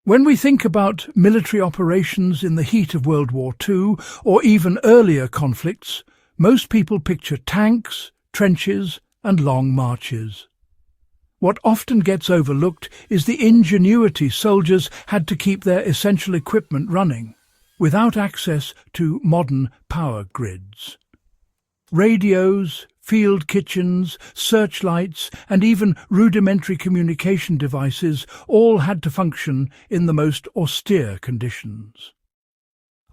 When we think about military operations in the heat of World War II or even earlier conflicts, most people picture tanks, trenches, and long marches. What often gets overlooked is the ingenuity soldiers had to keep their essential equipment running, without access to modern power grids. Radios, field kitchens, searchlights, and even rudimentary communication devices all had to function in the most austere conditions.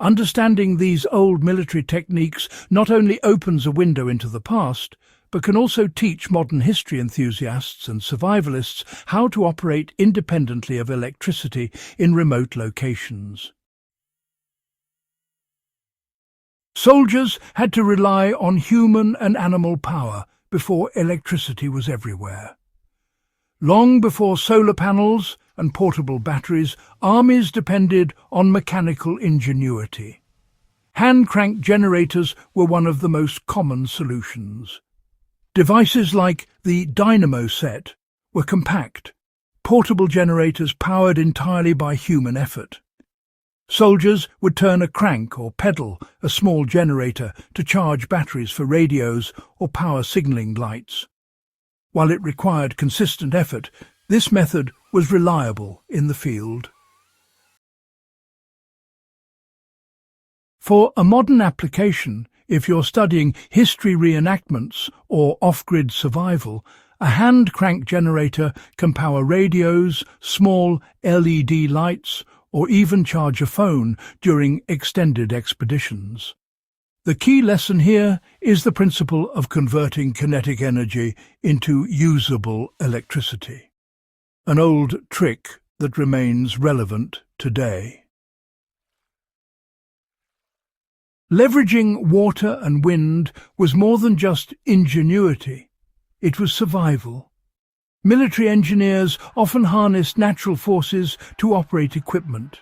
Understanding these old military techniques not only opens a window into the past, but can also teach modern history enthusiasts and survivalists how to operate independently of electricity in remote locations. Soldiers had to rely on human and animal power before electricity was everywhere. Long before solar panels and portable batteries, armies depended on mechanical ingenuity. Hand-crank generators were one of the most common solutions. Devices like the dynamo set were compact, portable generators powered entirely by human effort. Soldiers would turn a crank or pedal a small generator to charge batteries for radios or power signaling lights. While it required consistent effort, this method was reliable in the field. For a modern application, if you're studying history reenactments or off-grid survival, a hand-crank generator can power radios, small LED lights, or even charge a phone during extended expeditions. The key lesson here is the principle of converting kinetic energy into usable electricity, an old trick that remains relevant today. Leveraging water and wind was more than just ingenuity, it was survival. Military engineers often harnessed natural forces to operate equipment.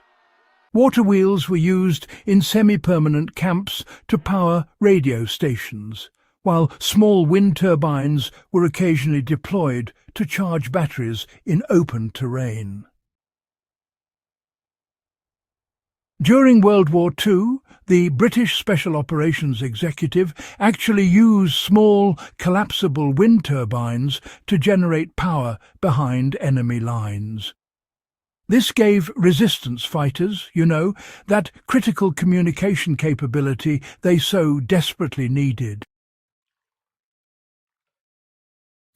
Water wheels were used in semi-permanent camps to power radio stations, while small wind turbines were occasionally deployed to charge batteries in open terrain. During World War II, the British Special Operations Executive actually used small, collapsible wind turbines to generate power behind enemy lines. This gave resistance fighters, that critical communication capability they so desperately needed.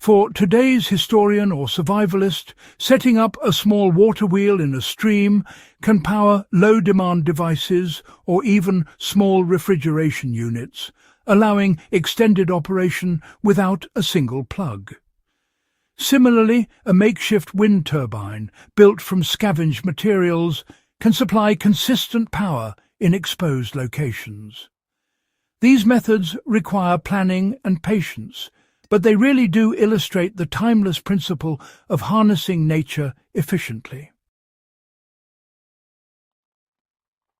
For today's historian or survivalist, setting up a small water wheel in a stream can power low-demand devices or even small refrigeration units, allowing extended operation without a single plug. Similarly, a makeshift wind turbine, built from scavenged materials, can supply consistent power in exposed locations. These methods require planning and patience, but they really do illustrate the timeless principle of harnessing nature efficiently.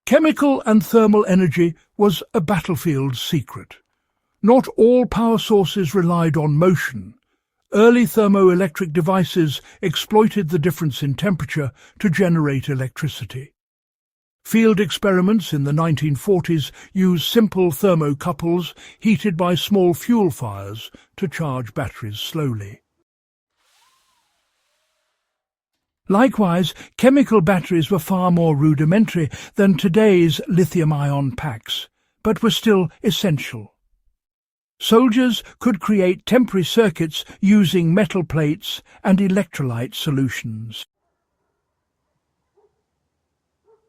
Chemical and thermal energy was a battlefield secret. Not all power sources relied on motion. Early thermoelectric devices exploited the difference in temperature to generate electricity. Field experiments in the 1940s used simple thermocouples heated by small fuel fires to charge batteries slowly. Likewise, chemical batteries were far more rudimentary than today's lithium-ion packs, but were still essential. Soldiers could create temporary circuits using metal plates and electrolyte solutions.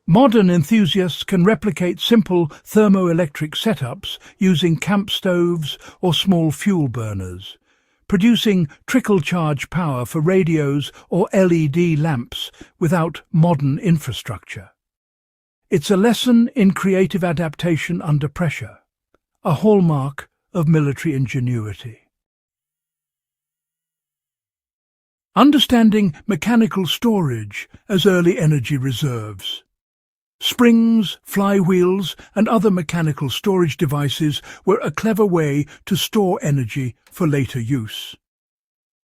Modern enthusiasts can replicate simple thermoelectric setups using camp stoves or small fuel burners, producing trickle-charge power for radios or LED lamps without modern infrastructure. It's a lesson in creative adaptation under pressure, a hallmark of military ingenuity. Understanding mechanical storage as early energy reserves. Springs, flywheels, and other mechanical storage devices were a clever way to store energy for later use.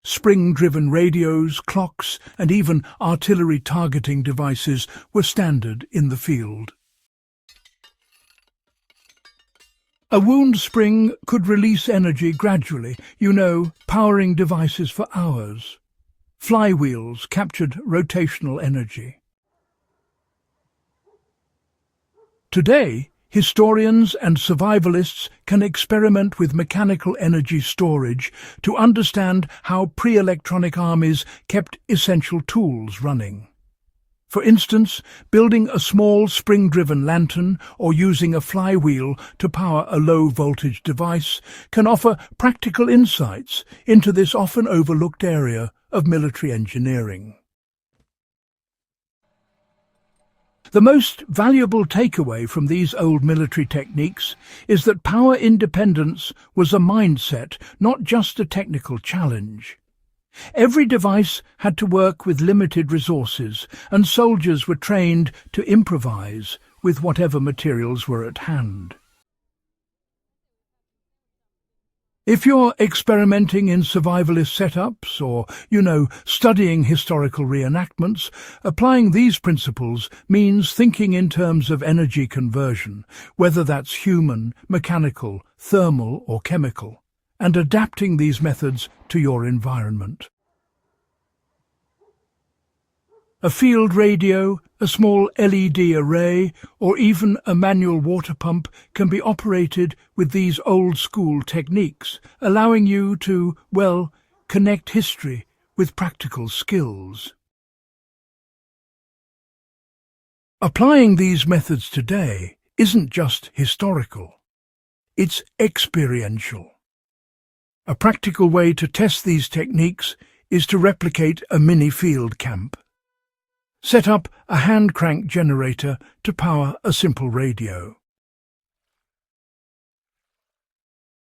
Spring-driven radios, clocks, and even artillery targeting devices were standard in the field. A wound spring could release energy gradually, powering devices for hours. Flywheels captured rotational energy. Today, historians and survivalists can experiment with mechanical energy storage to understand how pre-electronic armies kept essential tools running. For instance, building a small spring-driven lantern or using a flywheel to power a low-voltage device can offer practical insights into this often overlooked area of military engineering. The most valuable takeaway from these old military techniques is that power independence was a mindset, not just a technical challenge. Every device had to work with limited resources, and soldiers were trained to improvise with whatever materials were at hand. If you're experimenting in survivalist setups or, studying historical reenactments, applying these principles means thinking in terms of energy conversion, whether that's human, mechanical, thermal or chemical, and adapting these methods to your environment. A field radio, a small LED array, or even a manual water pump can be operated with these old-school techniques, allowing you to, connect history with practical skills. Applying these methods today isn't just historical, it's experiential. A practical way to test these techniques is to replicate a mini field camp. Set up a hand crank generator to power a simple radio.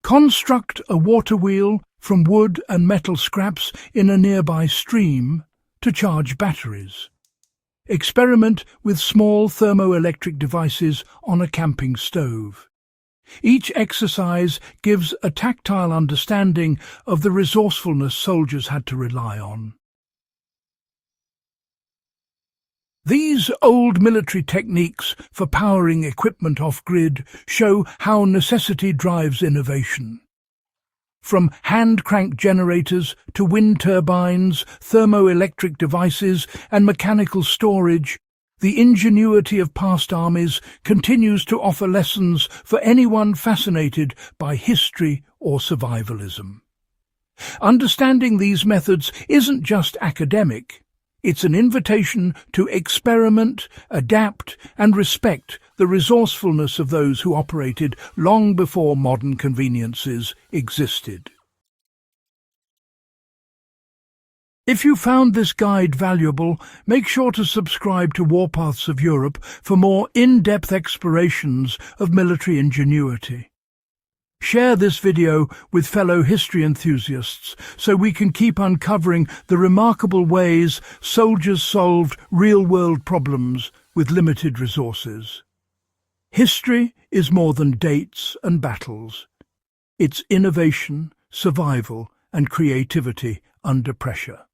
Construct a water wheel from wood and metal scraps in a nearby stream to charge batteries. Experiment with small thermoelectric devices on a camping stove. Each exercise gives a tactile understanding of the resourcefulness soldiers had to rely on. These old military techniques for powering equipment off-grid show how necessity drives innovation. From hand-crank generators to wind turbines, thermoelectric devices and mechanical storage, the ingenuity of past armies continues to offer lessons for anyone fascinated by history or survivalism. Understanding these methods isn't just academic. It's an invitation to experiment, adapt, and respect the resourcefulness of those who operated long before modern conveniences existed. If you found this guide valuable, make sure to subscribe to Warpaths of Europe for more in-depth explorations of military ingenuity. Share this video with fellow history enthusiasts so we can keep uncovering the remarkable ways soldiers solved real-world problems with limited resources. History is more than dates and battles. It's innovation, survival, and creativity under pressure.